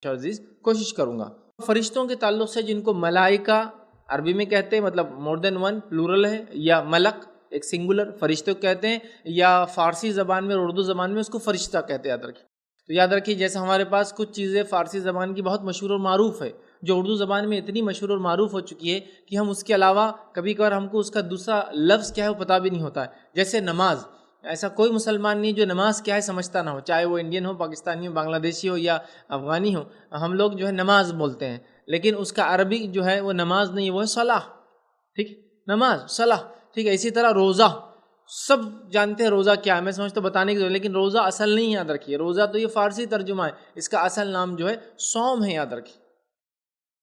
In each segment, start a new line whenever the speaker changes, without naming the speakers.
عزیز کوشش کروں گا۔ فرشتوں کے تعلق سے جن کو ملائکہ عربی میں کہتے ہیں، مطلب مور دین ون پلورل ہے، یا ملک ایک سنگولر فرشتوں کہتے ہیں، یا فارسی زبان میں اور اردو زبان میں اس کو فرشتہ کہتے ہیں، یاد رکھیں۔ تو یاد رکھیے جیسے ہمارے پاس کچھ چیزیں فارسی زبان کی بہت مشہور اور معروف ہے، جو اردو زبان میں اتنی مشہور اور معروف ہو چکی ہے کہ ہم اس کے علاوہ کبھی کبھار ہم کو اس کا دوسرا لفظ کیا ہے وہ پتہ بھی نہیں ہوتا ہے۔ جیسے نماز، ایسا کوئی مسلمان نہیں جو نماز کیا ہے سمجھتا نہ ہو، چاہے وہ انڈین ہو، پاکستانی ہو، بنگلہ دیشی ہو یا افغانی ہو۔ ہم لوگ جو ہے نماز بولتے ہیں، لیکن اس کا عربی جو ہے وہ نماز نہیں، وہ ہے صلاح، ٹھیک، نماز صلاح، ٹھیک ہے۔ اسی طرح روزہ، سب جانتے ہیں روزہ کیا ہے، میں سمجھتا بتانے کی ضرورت، لیکن روزہ اصل نہیں ہے، یاد رکھیے۔ روزہ تو یہ فارسی ترجمہ ہے، اس کا اصل نام جو ہے صوم ہے، یاد رکھیے۔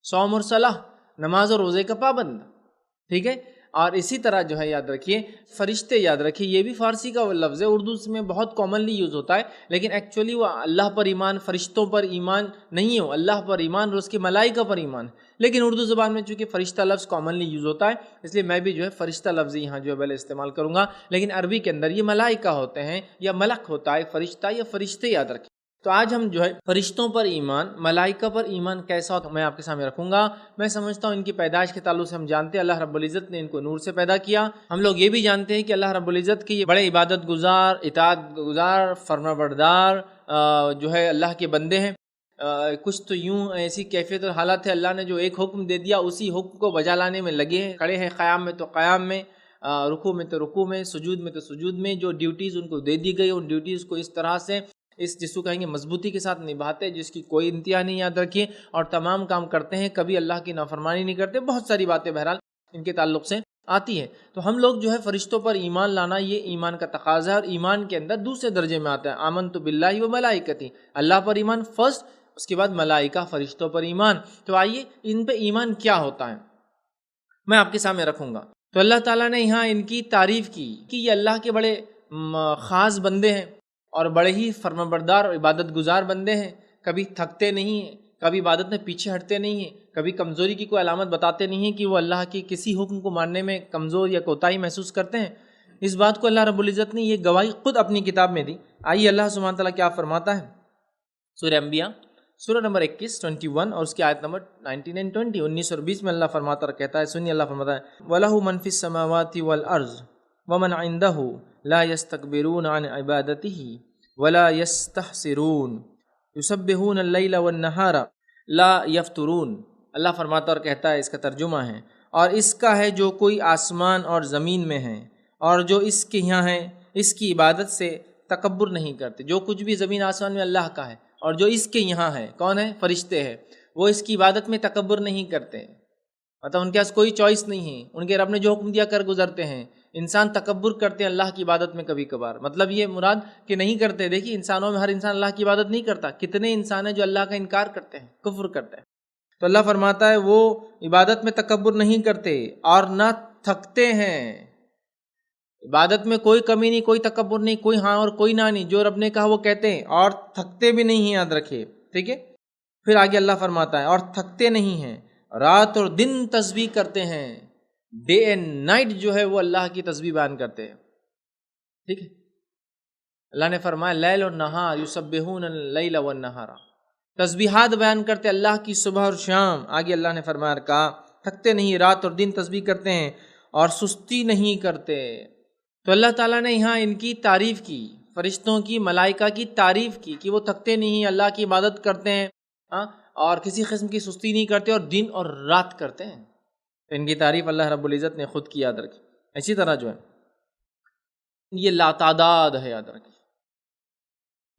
صوم اور صلاح، نماز اور روزے کا پابند، ٹھیک ہے۔ اور اسی طرح جو ہے یاد رکھیے فرشتے، یاد رکھیے یہ بھی فارسی کا لفظ ہے، اردو میں بہت کامنلی یوز ہوتا ہے، لیکن ایکچولی وہ اللہ پر ایمان، فرشتوں پر ایمان نہیں ہو، اللہ پر ایمان اور اس کے ملائکہ پر ایمان ہے۔ لیکن اردو زبان میں چونکہ فرشتہ لفظ کامنلی یوز ہوتا ہے، اس لیے میں بھی جو ہے فرشتہ لفظ یہاں جو ہے پہلے استعمال کروں گا، لیکن عربی کے اندر یہ ملائکہ ہوتے ہیں، یا ملک ہوتا ہے، فرشتہ یا فرشتے، یاد رکھیں۔ تو آج ہم جو ہے فرشتوں پر ایمان، ملائکہ پر ایمان کیسا ہوتا ہے میں آپ کے سامنے رکھوں گا۔ میں سمجھتا ہوں ان کی پیدائش کے تعلق سے ہم جانتے ہیں اللہ رب العزت نے ان کو نور سے پیدا کیا۔ ہم لوگ یہ بھی جانتے ہیں کہ اللہ رب العزت کے یہ بڑے عبادت گزار، اطاعت گزار، فرما بردار جو ہے اللہ کے بندے ہیں۔ کچھ تو یوں ایسی کیفیت اور حالت ہے، اللہ نے جو ایک حکم دے دیا اسی حکم کو بجا لانے میں لگے ہیں، کھڑے ہیں، قیام میں تو قیام میں، رکوع میں تو رکوع میں، سجود میں تو سجود میں۔ جو ڈیوٹیز ان کو دے دی گئی ان ڈیوٹیز کو اس طرح سے، جس کو کہیں گے مضبوطی کے ساتھ نبھاتے، جس کی کوئی انتہا نہیں، یاد رکھیے، اور تمام کام کرتے ہیں، کبھی اللہ کی نافرمانی نہیں کرتے۔ بہت ساری باتیں بہرحال ان کے تعلق سے آتی ہے۔ تو ہم لوگ جو ہے فرشتوں پر ایمان لانا یہ ایمان کا تقاضا ہے، اور ایمان کے اندر دوسرے درجے میں آتا ہے آمنت باللہ و ملائکتی، اللہ پر ایمان فرسٹ، اس کے بعد ملائکہ فرشتوں پر ایمان۔ تو آئیے ان پہ ایمان کیا ہوتا ہے میں آپ کے سامنے رکھوں گا۔ تو اللہ تعالیٰ نے یہاں ان کی تعریف کی کہ یہ اللہ کے بڑے خاص بندے ہیں اور بڑے ہی فرمانبردار اور عبادت گزار بندے ہیں، کبھی تھکتے نہیں ہیں، کبھی عبادت میں پیچھے ہٹتے نہیں ہیں، کبھی کمزوری کی کوئی علامت بتاتے نہیں ہیں کہ وہ اللہ کی کسی حکم کو ماننے میں کمزور یا کوتاہی محسوس کرتے ہیں۔ اس بات کو اللہ رب العزت نے یہ گواہی خود اپنی کتاب میں دی۔ آئیے اللہ سبحانہ تعالیٰ کیا فرماتا ہے، سورہ انبیاء سورہ نمبر 21 21 اور اس کی آیت نمبر 19 and 20 19 اور 20 میں اللہ فرماتا اور کہتا ہے، سنیے اللہ فرماتا ہے وَلَهُ مَنْ فِي السَّمَاوَاتِ وَالْأَرْضِ وَمَنْ عِنْدَهُ لَا يَسْتَكْبِرُونَ عَنْ عِبَادَتِهِ وَلَا يَسْتَحْسِرُونَ يُسَبِّحُونَ اللَّيْلَ وَالنَّهَارَ لَا يَفْتُرُونَ۔ اللہ فرماتا اور کہتا ہے، اس کا ترجمہ ہے، اور اس کا ہے جو کوئی آسمان اور زمین میں ہے اور جو اس کے یہاں ہے، اس کی عبادت سے تکبر نہیں کرتے۔ جو کچھ بھی زمین آسمان میں اللہ کا ہے، اور جو اس کے یہاں ہے کون ہے، فرشتے ہیں، وہ اس کی عبادت میں تکبر نہیں کرتے، مطلب ان کے پاس کوئی چوائس نہیں ہے، ان کے رب نے جو حکم دیا کر گزرتے ہیں۔ انسان تکبر کرتے ہیں اللہ کی عبادت میں کبھی کبھار، مطلب یہ مراد کہ نہیں کرتے۔ دیکھیے انسانوں میں ہر انسان اللہ کی عبادت نہیں کرتا، کتنے انسان ہیں جو اللہ کا انکار کرتے ہیں، کفر کرتے ہیں۔ تو اللہ فرماتا ہے وہ عبادت میں تکبر نہیں کرتے اور نہ تھکتے ہیں، عبادت میں کوئی کمی نہیں، کوئی تکبر نہیں، کوئی ہاں اور کوئی نہ نہیں، جو رب نے کہا وہ کہتے ہیں، اور تھکتے بھی نہیں ہیں، یاد رکھیے، ٹھیک ہے۔ پھر آگے اللہ فرماتا ہے اور تھکتے نہیں ہیں، رات اور دن تسبیح کرتے ہیں، ڈے اینڈ نائٹ جو ہے وہ اللہ کی تسبیح بیان کرتے ہیں، ٹھیک ہے۔ اللہ نے فرمایا لیل اور نہار یسبحون اللیل والنہار، تسبیحات بیان کرتے اللہ کی صبح اور شام۔ آگے اللہ نے فرمایا کہا تھکتے نہیں، رات اور دن تسبیح کرتے ہیں اور سستی نہیں کرتے۔ تو اللہ تعالیٰ نے یہاں ان کی تعریف کی، فرشتوں کی، ملائکہ کی تعریف کی کہ وہ تھکتے نہیں، اللہ کی عبادت کرتے ہیں اور کسی قسم کی سستی نہیں کرتے، اور دن اور رات کرتے ہیں۔ تو ان کی تعریف اللہ رب العزت نے خود کی، یاد رکھی۔ اسی طرح جو ہے یہ لاتعداد ہے، یاد رکھیں،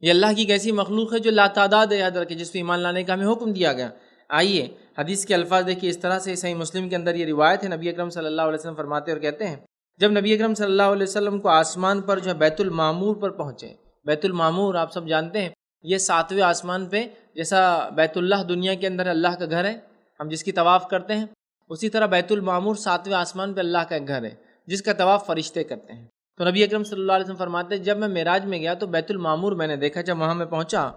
یہ اللہ کی کیسی مخلوق ہے جو لاتعداد ہے، یاد رکھیں، جس پہ ایمان لانے کا ہمیں حکم دیا گیا۔ آئیے حدیث کے الفاظ دیکھیے اس طرح سے، صحیح مسلم کے اندر یہ روایت ہے، نبی اکرم صلی اللہ علیہ وسلم فرماتے اور کہتے ہیں جب نبی اکرم صلی اللہ علیہ وسلم کو آسمان پر جو ہے بیت المعمور پر پہنچے، بیت المعمور آپ سب جانتے ہیں یہ 7ویں آسمان پہ، جیسا بیت اللہ دنیا کے اندر اللہ کا گھر ہے، ہم جس کی طواف کرتے ہیں، اسی طرح بیت المعمور 7ویں آسمان پہ اللہ کا ایک گھر ہے جس کا طواف فرشتے کرتے ہیں۔ تو نبی اکرم صلی اللہ علیہ وسلم فرماتے ہیں جب میں معراج میں گیا تو بیت المعمور میں نے دیکھا، جب وہاں میں پہنچا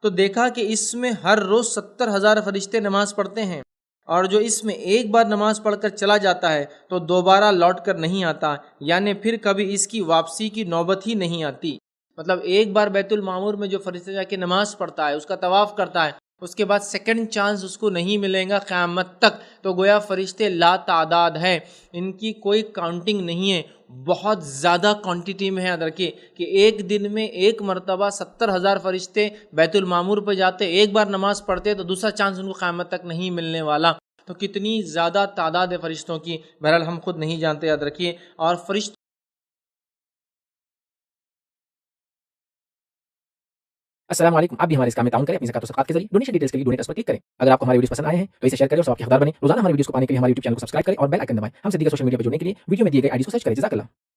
تو دیکھا کہ اس میں ہر روز 70,000 فرشتے نماز پڑھتے ہیں، اور جو اس میں ایک بار نماز پڑھ کر چلا جاتا ہے تو دوبارہ لوٹ کر نہیں آتا، یعنی پھر کبھی اس کی واپسی کی نوبت ہی نہیں آتی۔ مطلب ایک بار بیت المعمور میں جو فرشتہ جا کے نماز پڑھتا ہے، اس کا طواف کرتا ہے، اس کے بعد سیکنڈ چانس اس کو نہیں ملے گا قیامت تک. تو گویا فرشتے لا تعداد ہیں، ان کی کوئی کاؤنٹنگ نہیں ہے، بہت زیادہ کوانٹٹی میں ہے. یاد رکھیے کہ ایک دن میں ایک مرتبہ 70,000 فرشتے بیت المعمور پہ جاتے، ایک بار نماز پڑھتے تو دوسرا چانس ان کو قیامت تک نہیں ملنے والا. تو کتنی زیادہ تعداد ہے فرشتوں کی، بہرحال ہم خود نہیں جانتے. یاد رکھیے. اور فرشتوں
السلام علیکم. آپ بھی ہمارے اس کام میں تعاون کریں اپنی زکات و صدقات کے ذریعے. ڈونیشن ڈیٹیلز کے لیے ڈونیٹ اس پر کلک کریں. اگر آپ کو ہمارے ویڈیوز پسند آئے ہیں تو اسے شیئر کریں اور ثواب کے حقدار بنیں. روزانہ ہمارے ویڈیوز کو پانے کے لیے ہمارے یوٹیوب چینل کو سبسکرائب کریں اور بیل آئکن دبائیں. ہم سے دیگر سوشل میڈیا پر جڑنے کے لیے ویڈیو میں دیے گئے آئی ڈیز کو سرچ کریں. جزاک اللہ.